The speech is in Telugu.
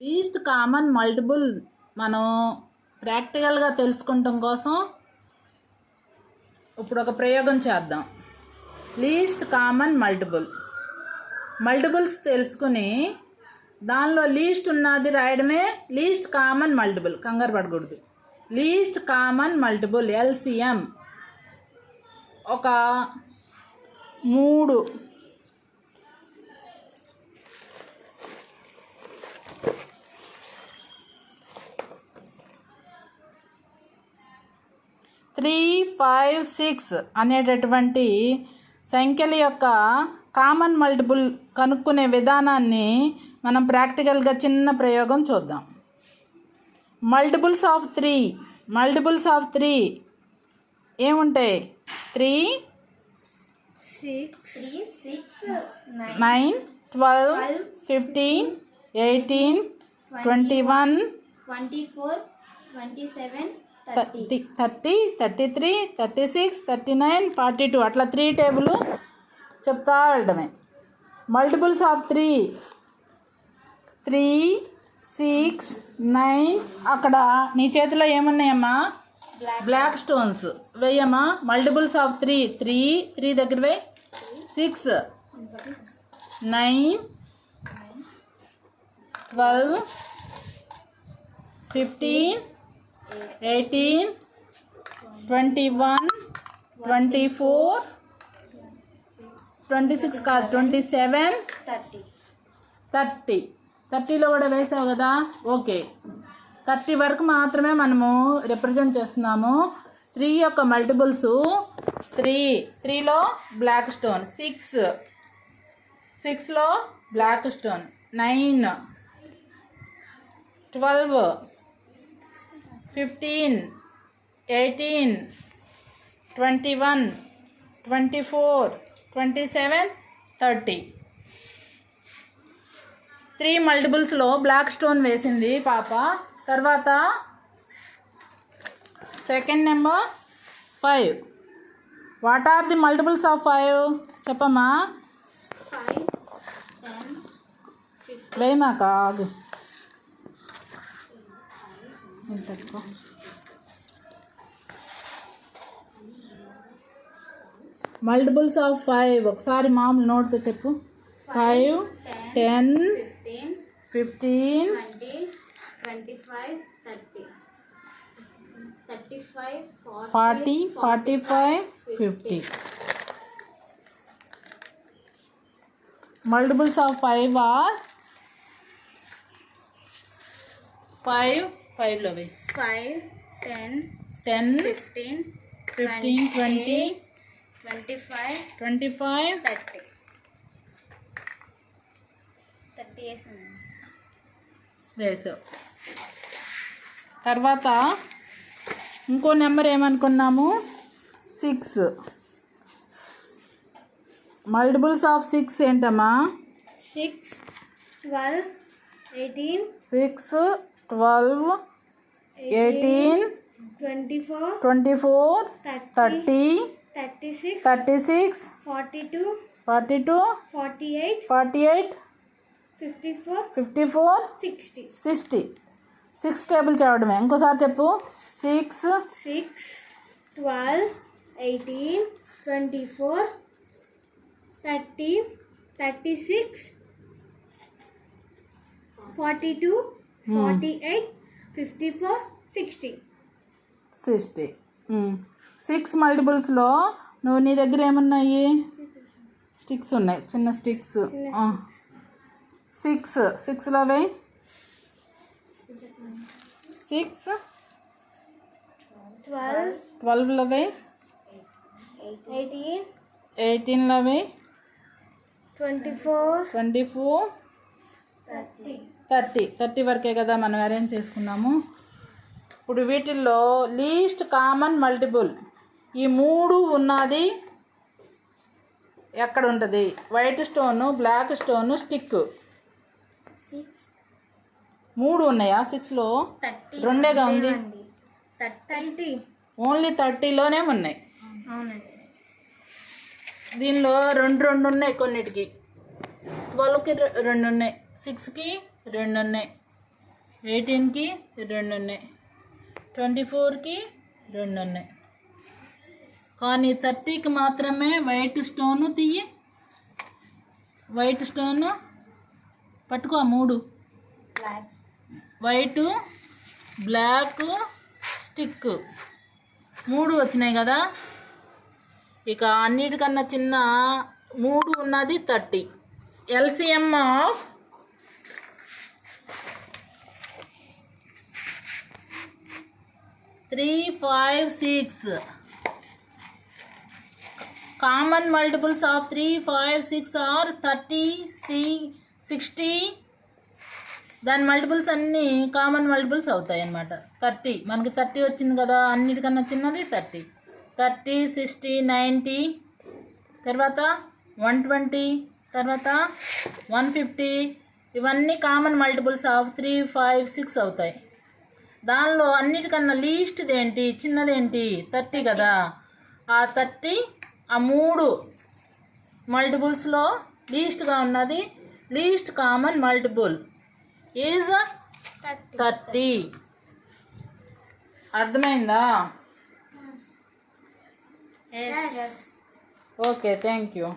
లీస్ట్ కామన్ మల్టిపుల్ మనం ప్రాక్టికల్గా తెలుసుకుంటాం కోసం ఇప్పుడు ఒక ప్రయోగం చేద్దాం. లీస్ట్ కామన్ మల్టిపుల్స్ తెలుసుకుని దానిలో లీస్ట్ ఉన్నది రాయడమే లీస్ట్ కామన్ మల్టిపుల్. కంగారు పడకూడదు. లీస్ట్ కామన్ మల్టిపుల్ ఎల్సిఎం ఒక 3 3, 5, 6 అనేటటువంటి సంఖ్యల యొక్క కామన్ మల్టిపుల్ కనుక్కునే విధానాన్ని మనం ప్రాక్టికల్గా చిన్న ప్రయోగం చూద్దాం. మల్టిపుల్స్ ఆఫ్ 3 ఏముంటాయి? 3, 9, 12, 15, 18, 21, 24, 27, 30, 33, 36, 39, 42 అట్లా 3 టేబుల్ చెప్తా వెళ్ళడమే. మల్టిపుల్స్ ఆఫ్ 3, 6, 9 అక్కడ నీ చేతిలో ఏమున్నాయమ్మా? బ్లాక్ స్టోన్స్ వేయమ్మా. మల్టిపుల్స్ ఆఫ్ 3 దగ్గర వేయి. 6, 9, 12, 15, 18, 21, 24, 26 కాదు 27, 30. 30లో కూడా వేసావు కదా. ఓకే, 30 వరకు మాత్రమే మనము రిప్రజెంట్ చేస్తున్నాము. 3 యొక్క మల్టిపుల్స్ 3లో బ్లాక్ స్టోన్, 6లో బ్లాక్ స్టోన్, 9, 12, 15, 18, 21, 24, 27, 30. 3 మల్టిపుల్స్లో బ్లాక్ స్టోన్ వేసింది పాప. తర్వాత second number 5. What are the multiples of 5 చెప్పమ్మా. 5, 10, 15. వేయమా కాదు. మల్టిపుల్స్ ఆఫ్ 5 ఒకసారి మామూలు నోట్తో చెప్పు. 5, 10, 15, 20, 25, 30, 35, 40, 45, 50. Multiples of 5 are 5 లో వేయి. 5, 10, 10, 15, 15, 20, 25, 25, 30. 30 వేసాను. వేసావు. తర్వాత ఇంకో నెంబర్ ఏమనుకున్నాము? 6. మల్టిపుల్స్ ఆఫ్ 6 ఏంటమ్మా? 6, 12, 18, 6, 12, 18, 24, 24, 30, 36, 36, 42, 42, 48, 48, 54, 54, 60. 60. 6 టేబుల్ చదవడమే. ఇంకోసారి చెప్పు. 6, 6, 12, 18, 24, 30, 36, 42, 48, 54, 60. 60. 6 మల్టిపుల్స్లో నువ్వు నీ దగ్గర ఏమున్నాయి? స్టిక్స్ ఉన్నాయి, చిన్న స్టిక్స్. 6లో వేయి. 6, 12, 12లో వేయి. 18, 18లో వేయి. 24, 24, 30. 30 వరకే కదా మనం అరేంజ్ చేసుకున్నాము. ఇప్పుడు వీటిల్లో లీస్ట్ కామన్ మల్టిపుల్ ఈ 3 ఉన్నది ఎక్కడ ఉంటుంది? White stone, black stone, stick. 6, 3 ఉన్నాయా? 6లో 30. 2గా ఉంది. 30. ఓన్లీ 30లోనే ఉన్నాయి. అవునండి. దీనిలో 2 ఉన్నాయి కొన్నిటికి. 12కి 2 ఉన్నాయి, 6కి 2 ఉన్నాయి, 18కి 2 ఉన్నాయి, 24కి 2 ఉన్నాయి. కానీ 30కి మాత్రమే వైట్ స్టోను తీయి. వైట్ స్టోను పట్టుకో 3. బ్లాక్స్ వైటు, బ్లాక్, స్టిక్ 3 వచ్చినాయి కదా. ఇక అన్నిటికన్నా చిన్న 3 ఉన్నది 30. LCM of 3, 5, 6. Common multiples of 3, 5, 6 are 30, 60. దాని మల్టిపుల్స్ అన్నీ కామన్ మల్టిపుల్స్ అవుతాయి అన్నమాట. 30 మనకి 30 వచ్చింది కదా, అన్నిటికన్నా చిన్నది 30. 30, 60, 90, తర్వాత 120, తర్వాత 150. ఇవన్నీ కామన్ మల్టిపుల్స్ ఆఫ్ 3, 5, 6 అవుతాయి. దానిలో అన్నిటికన్నా లీస్ట్ది ఏంటి, చిన్నదేంటి, 30 కదా. ఆ 30 ఆ 3 మల్టిపుల్స్లో లీస్ట్గా ఉన్నది, లీస్ట్ కామన్ మల్టిపుల్ ఈజ్ 30. అర్థమైందా? yes okay, thank you.